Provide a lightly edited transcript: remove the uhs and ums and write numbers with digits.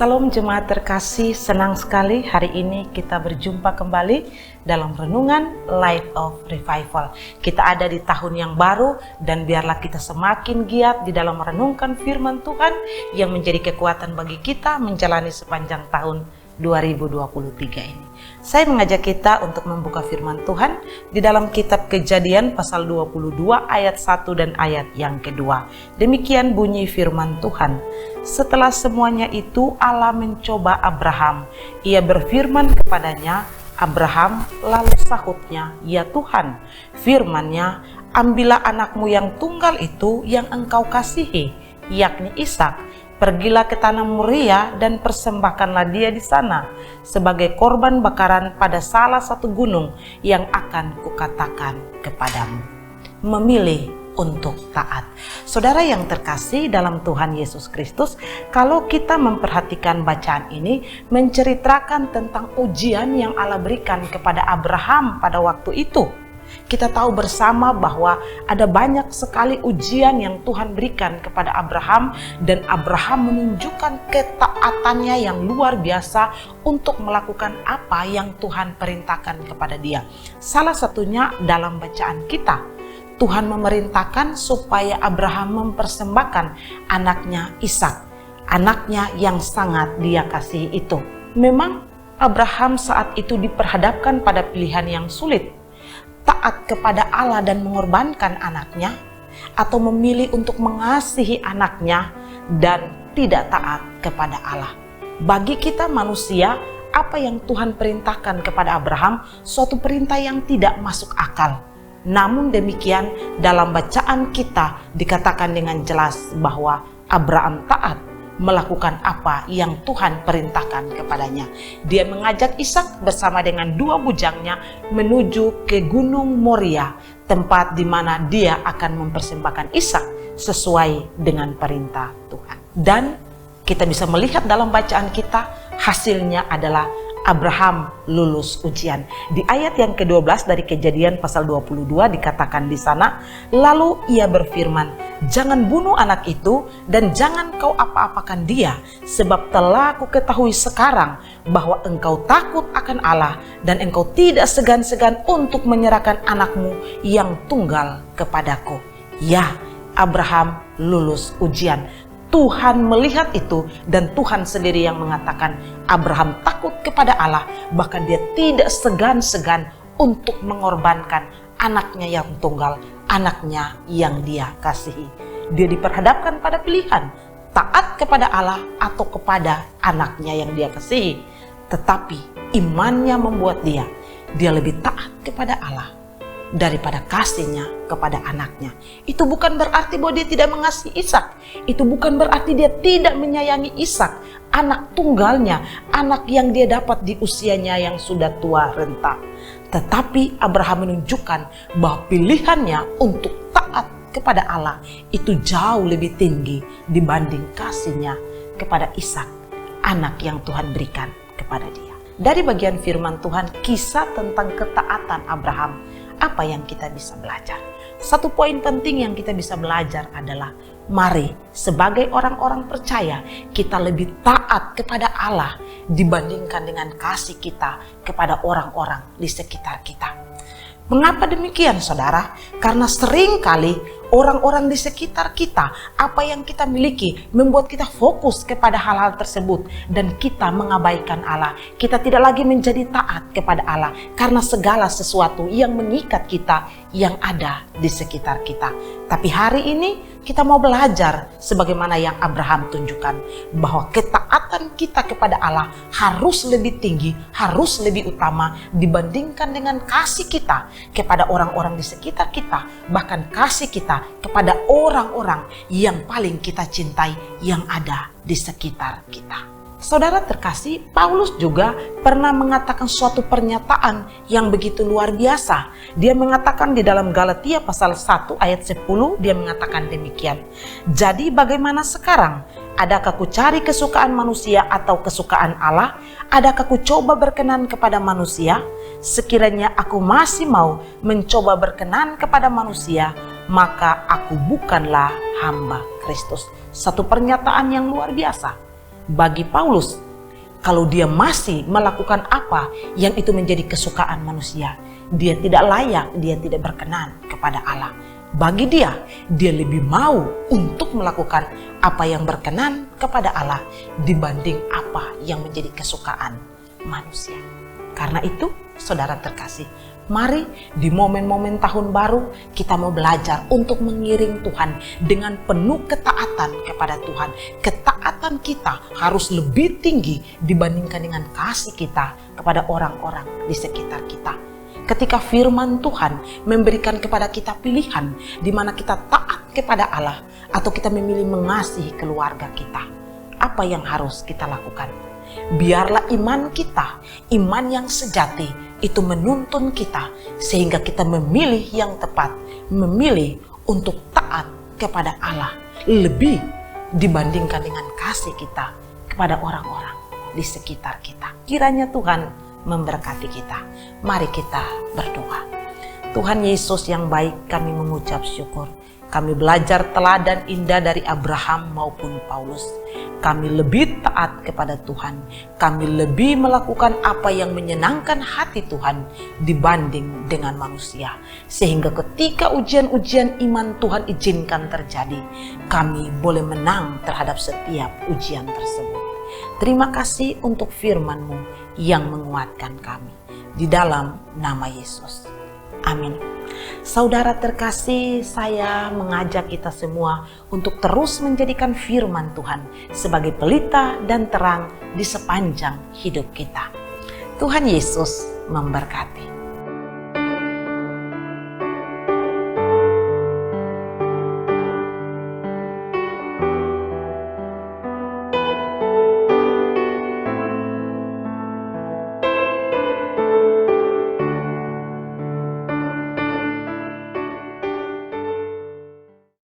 Salam jemaat terkasih, senang sekali hari ini kita berjumpa kembali dalam renungan Light of Revival. Kita ada di tahun yang baru dan biarlah kita semakin giat di dalam merenungkan firman Tuhan yang menjadi kekuatan bagi kita menjalani sepanjang tahun 2023 ini. Saya mengajak kita untuk membuka firman Tuhan di dalam kitab Kejadian pasal 22 ayat 1 dan ayat yang kedua. Demikian bunyi firman Tuhan. Setelah semuanya itu Allah mencoba Abraham. Ia berfirman kepadanya, Abraham, lalu sahutnya, ya Tuhan. Firman-Nya, ambillah anakmu yang tunggal itu yang engkau kasihi, yakni Ishak. Pergilah ke tanah Moria dan persembahkanlah dia di sana sebagai korban bakaran pada salah satu gunung yang akan kukatakan kepadamu. Memilih untuk taat. Saudara yang terkasih dalam Tuhan Yesus Kristus, kalau kita memperhatikan bacaan ini menceritakan tentang ujian yang Allah berikan kepada Abraham pada waktu itu. Kita tahu bersama bahwa ada banyak sekali ujian yang Tuhan berikan kepada Abraham dan Abraham menunjukkan ketaatannya yang luar biasa untuk melakukan apa yang Tuhan perintahkan kepada dia. Salah satunya dalam bacaan kita, Tuhan memerintahkan supaya Abraham mempersembahkan anaknya Ishak, anaknya yang sangat dia kasihi itu. Memang Abraham saat itu diperhadapkan pada pilihan yang sulit. Taat kepada Allah dan mengorbankan anaknya, atau memilih untuk mengasihi anaknya dan tidak taat kepada Allah. Bagi kita manusia, apa yang Tuhan perintahkan kepada Abraham suatu perintah yang tidak masuk akal. Namun demikian dalam bacaan kita dikatakan dengan jelas bahwa Abraham taat melakukan apa yang Tuhan perintahkan kepadanya. Dia mengajak Ishak bersama dengan dua bujangnya menuju ke Gunung Moria, tempat di mana dia akan mempersembahkan Ishak sesuai dengan perintah Tuhan. Dan kita bisa melihat dalam bacaan kita, hasilnya adalah Abraham lulus ujian. Di ayat yang ke-12 dari Kejadian pasal 22 dikatakan di sana, lalu ia berfirman, jangan bunuh anak itu dan jangan kau apa-apakan dia, sebab telah aku ketahui sekarang bahwa engkau takut akan Allah dan engkau tidak segan-segan untuk menyerahkan anakmu yang tunggal kepadaku. Ya, Abraham lulus ujian. Tuhan melihat itu dan Tuhan sendiri yang mengatakan Abraham takut kepada Allah, bahkan dia tidak segan-segan untuk mengorbankan anaknya yang tunggal, anaknya yang dia kasihi. Dia diperhadapkan pada pilihan taat kepada Allah atau kepada anaknya yang dia kasihi. Tetapi imannya membuat dia lebih taat kepada Allah daripada kasihnya kepada anaknya. Itu bukan berarti bahwa dia tidak mengasihi Ishak. Itu bukan berarti dia tidak menyayangi Ishak, anak tunggalnya, anak yang dia dapat di usianya yang sudah tua renta. Tetapi Abraham menunjukkan bahwa pilihannya untuk taat kepada Allah itu jauh lebih tinggi dibanding kasihnya kepada Ishak, anak yang Tuhan berikan kepada dia. Dari bagian firman Tuhan, kisah tentang ketaatan Abraham, apa yang kita bisa belajar? Satu poin penting yang kita bisa belajar adalah mari sebagai orang-orang percaya kita lebih taat kepada Allah dibandingkan dengan kasih kita kepada orang-orang di sekitar kita. Mengapa demikian saudara? Karena seringkali orang-orang di sekitar kita, apa yang kita miliki membuat kita fokus kepada hal-hal tersebut dan kita mengabaikan Allah. Kita tidak lagi menjadi taat kepada Allah karena segala sesuatu yang mengikat kita yang ada di sekitar kita. Tapi hari ini kita mau belajar sebagaimana yang Abraham tunjukkan bahwa ketaatan kita kepada Allah harus lebih tinggi, harus lebih utama dibandingkan dengan kasih kita kepada orang-orang di sekitar kita, bahkan kasih kita kepada orang-orang yang paling kita cintai yang ada di sekitar kita. Saudara terkasih, Paulus juga pernah mengatakan suatu pernyataan yang begitu luar biasa. Dia mengatakan di dalam Galatia pasal 1 ayat 10, dia mengatakan demikian. Jadi bagaimana sekarang? Adakah ku cari kesukaan manusia atau kesukaan Allah? Adakah ku coba berkenan kepada manusia? Sekiranya aku masih mau mencoba berkenan kepada manusia, maka aku bukanlah hamba Kristus. Satu pernyataan yang luar biasa. Bagi Paulus, kalau dia masih melakukan apa yang itu menjadi kesukaan manusia, dia tidak layak, dia tidak berkenan kepada Allah. Bagi dia lebih mau untuk melakukan apa yang berkenan kepada Allah dibanding apa yang menjadi kesukaan manusia. Karena itu, saudara terkasih, mari di momen-momen tahun baru kita mau belajar untuk mengiring Tuhan dengan penuh ketaatan kepada Tuhan. Ketaatan kita harus lebih tinggi dibandingkan dengan kasih kita kepada orang-orang di sekitar kita. Ketika firman Tuhan memberikan kepada kita pilihan di mana kita taat kepada Allah atau kita memilih mengasihi keluarga kita, apa yang harus kita lakukan? Biarlah iman kita, iman yang sejati, itu menuntun kita sehingga kita memilih yang tepat, memilih untuk taat kepada Allah lebih dibandingkan dengan kasih kita kepada orang-orang di sekitar kita. Kiranya Tuhan memberkati kita. Mari kita berdoa. Tuhan Yesus yang baik, kami mengucap syukur. Kami belajar teladan indah dari Abraham maupun Paulus. Kami lebih taat kepada Tuhan. Kami lebih melakukan apa yang menyenangkan hati Tuhan dibanding dengan manusia. Sehingga ketika ujian-ujian iman Tuhan izinkan terjadi, kami boleh menang terhadap setiap ujian tersebut. Terima kasih untuk firman-Mu yang menguatkan kami. Di dalam nama Yesus. Amin. Saudara terkasih, saya mengajak kita semua untuk terus menjadikan firman Tuhan sebagai pelita dan terang di sepanjang hidup kita. Tuhan Yesus memberkati.